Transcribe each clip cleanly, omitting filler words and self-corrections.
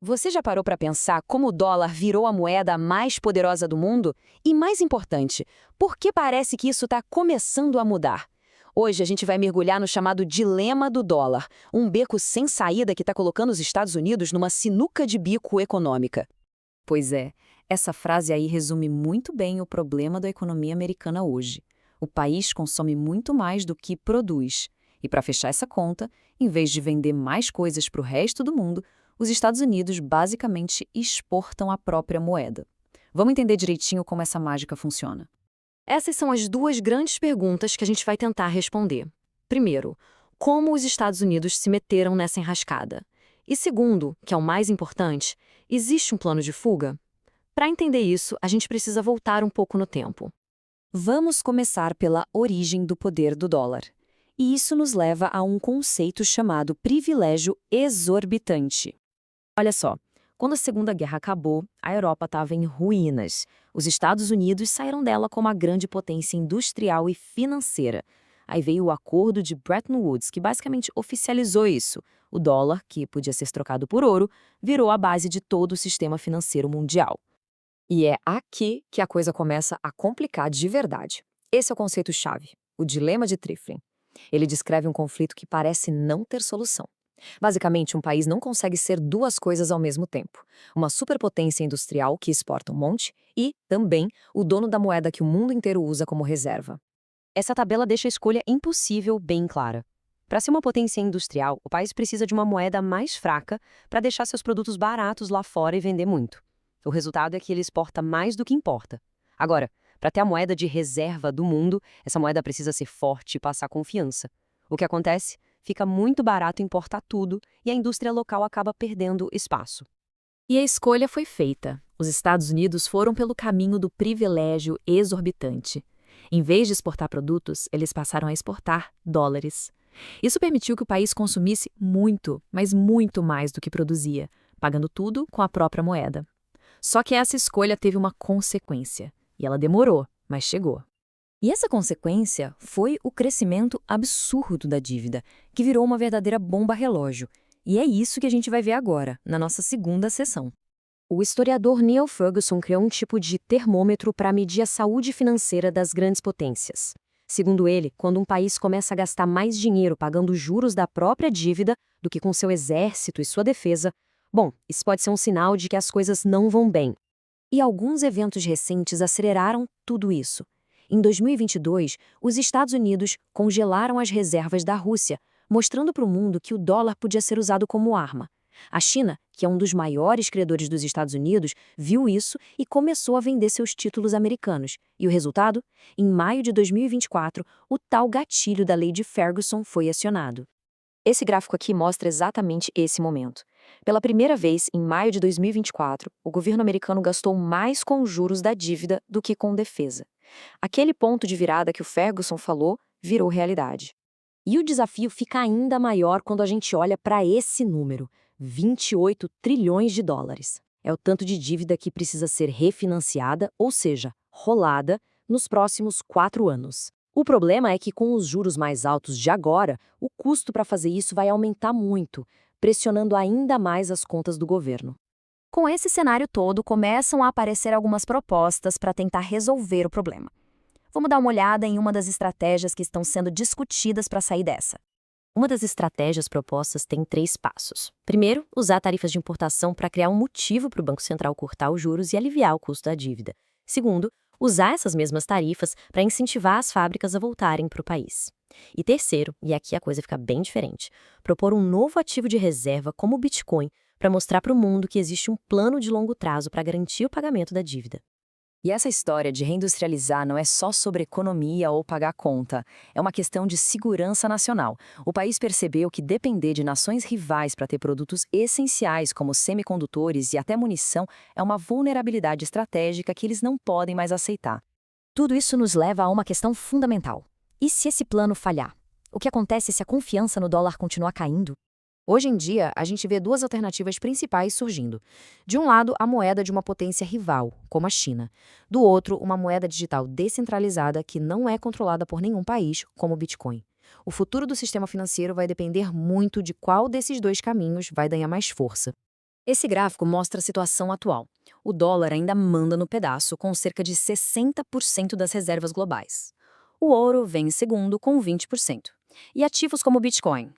Você já parou para pensar como o dólar virou a moeda mais poderosa do mundo? E mais importante, por que parece que isso está começando a mudar? Hoje a gente vai mergulhar no chamado dilema do dólar, um beco sem saída que está colocando os Estados Unidos numa sinuca de bico econômica. Pois é, essa frase aí resume muito bem o problema da economia americana hoje. O país consome muito mais do que produz. E para fechar essa conta, em vez de vender mais coisas para o resto do mundo, os Estados Unidos basicamente exportam a própria moeda. Vamos entender direitinho como essa mágica funciona. Essas são as duas grandes perguntas que a gente vai tentar responder. Primeiro, como os Estados Unidos se meteram nessa enrascada? E segundo, que é o mais importante, existe um plano de fuga? Para entender isso, a gente precisa voltar um pouco no tempo. Vamos começar pela origem do poder do dólar. E isso nos leva a um conceito chamado privilégio exorbitante. Olha só, quando a Segunda Guerra acabou, a Europa estava em ruínas. Os Estados Unidos saíram dela como a grande potência industrial e financeira. Aí veio o Acordo de Bretton Woods, que basicamente oficializou isso. O dólar, que podia ser trocado por ouro, virou a base de todo o sistema financeiro mundial. E é aqui que a coisa começa a complicar de verdade. Esse é o conceito-chave, o dilema de Triffin. Ele descreve um conflito que parece não ter solução. Basicamente, um país não consegue ser duas coisas ao mesmo tempo. Uma superpotência industrial que exporta um monte e, também, o dono da moeda que o mundo inteiro usa como reserva. Essa tabela deixa a escolha impossível bem clara. Para ser uma potência industrial, o país precisa de uma moeda mais fraca para deixar seus produtos baratos lá fora e vender muito. O resultado é que ele exporta mais do que importa. Agora, para ter a moeda de reserva do mundo, essa moeda precisa ser forte e passar confiança. O que acontece? Fica muito barato importar tudo e a indústria local acaba perdendo espaço. E a escolha foi feita. Os Estados Unidos foram pelo caminho do privilégio exorbitante. Em vez de exportar produtos, eles passaram a exportar dólares. Isso permitiu que o país consumisse muito, mas muito mais do que produzia, pagando tudo com a própria moeda. Só que essa escolha teve uma consequência. E ela demorou, mas chegou. E essa consequência foi o crescimento absurdo da dívida, que virou uma verdadeira bomba relógio. E é isso que a gente vai ver agora, na nossa segunda sessão. O historiador Neil Ferguson criou um tipo de termômetro para medir a saúde financeira das grandes potências. Segundo ele, quando um país começa a gastar mais dinheiro pagando os juros da própria dívida do que com seu exército e sua defesa, bom, isso pode ser um sinal de que as coisas não vão bem. E alguns eventos recentes aceleraram tudo isso. Em 2022, os Estados Unidos congelaram as reservas da Rússia, mostrando para o mundo que o dólar podia ser usado como arma. A China, que é um dos maiores credores dos Estados Unidos, viu isso e começou a vender seus títulos americanos. E o resultado? Em maio de 2024, o tal gatilho da lei de Ferguson foi acionado. Esse gráfico aqui mostra exatamente esse momento. Pela primeira vez, em maio de 2024, o governo americano gastou mais com os juros da dívida do que com defesa. Aquele ponto de virada que o Ferguson falou virou realidade. E o desafio fica ainda maior quando a gente olha para esse número, 28 trilhões de dólares. É o tanto de dívida que precisa ser refinanciada, ou seja, rolada, nos próximos 4 anos. O problema é que com os juros mais altos de agora, o custo para fazer isso vai aumentar muito, pressionando ainda mais as contas do governo. Com esse cenário todo, começam a aparecer algumas propostas para tentar resolver o problema. Vamos dar uma olhada em uma das estratégias que estão sendo discutidas para sair dessa. Uma das estratégias propostas tem 3 passos. Primeiro, usar tarifas de importação para criar um motivo para o Banco Central cortar os juros e aliviar o custo da dívida. Segundo, usar essas mesmas tarifas para incentivar as fábricas a voltarem para o país. E terceiro, e aqui a coisa fica bem diferente, propor um novo ativo de reserva como o Bitcoin para mostrar para o mundo que existe um plano de longo prazo para garantir o pagamento da dívida. E essa história de reindustrializar não é só sobre economia ou pagar conta, é uma questão de segurança nacional. O país percebeu que depender de nações rivais para ter produtos essenciais como semicondutores e até munição é uma vulnerabilidade estratégica que eles não podem mais aceitar. Tudo isso nos leva a uma questão fundamental. E se esse plano falhar? O que acontece se a confiança no dólar continuar caindo? Hoje em dia, a gente vê 2 alternativas principais surgindo. De um lado, a moeda de uma potência rival, como a China. Do outro, uma moeda digital descentralizada que não é controlada por nenhum país, como o Bitcoin. O futuro do sistema financeiro vai depender muito de qual desses 2 caminhos vai ganhar mais força. Esse gráfico mostra a situação atual. O dólar ainda manda no pedaço, com cerca de 60% das reservas globais. O ouro vem em segundo, com 20%. E ativos como o Bitcoin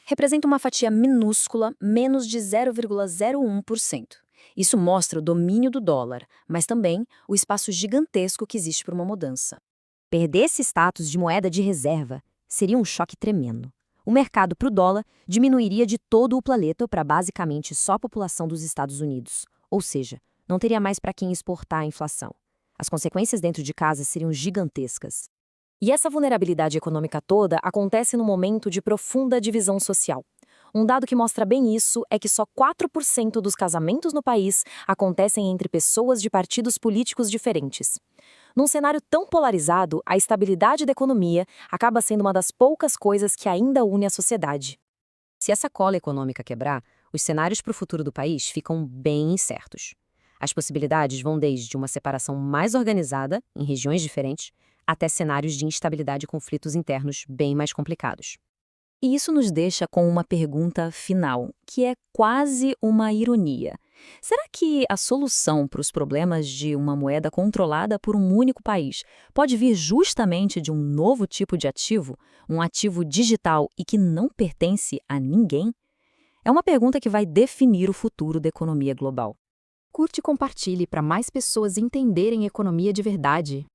representam uma fatia minúscula, menos de 0,01%. Isso mostra o domínio do dólar, mas também o espaço gigantesco que existe para uma mudança. Perder esse status de moeda de reserva seria um choque tremendo. O mercado para o dólar diminuiria de todo o planeta para basicamente só a população dos Estados Unidos. Ou seja, não teria mais para quem exportar a inflação. As consequências dentro de casa seriam gigantescas. E essa vulnerabilidade econômica toda acontece num momento de profunda divisão social. Um dado que mostra bem isso é que só 4% dos casamentos no país acontecem entre pessoas de partidos políticos diferentes. Num cenário tão polarizado, a estabilidade da economia acaba sendo uma das poucas coisas que ainda une a sociedade. Se essa cola econômica quebrar, os cenários para o futuro do país ficam bem incertos. As possibilidades vão desde uma separação mais organizada, em regiões diferentes, até cenários de instabilidade e conflitos internos bem mais complicados. E isso nos deixa com uma pergunta final, que é quase uma ironia. Será que a solução para os problemas de uma moeda controlada por um único país pode vir justamente de um novo tipo de ativo, um ativo digital e que não pertence a ninguém? É uma pergunta que vai definir o futuro da economia global. Curte e compartilhe para mais pessoas entenderem economia de verdade.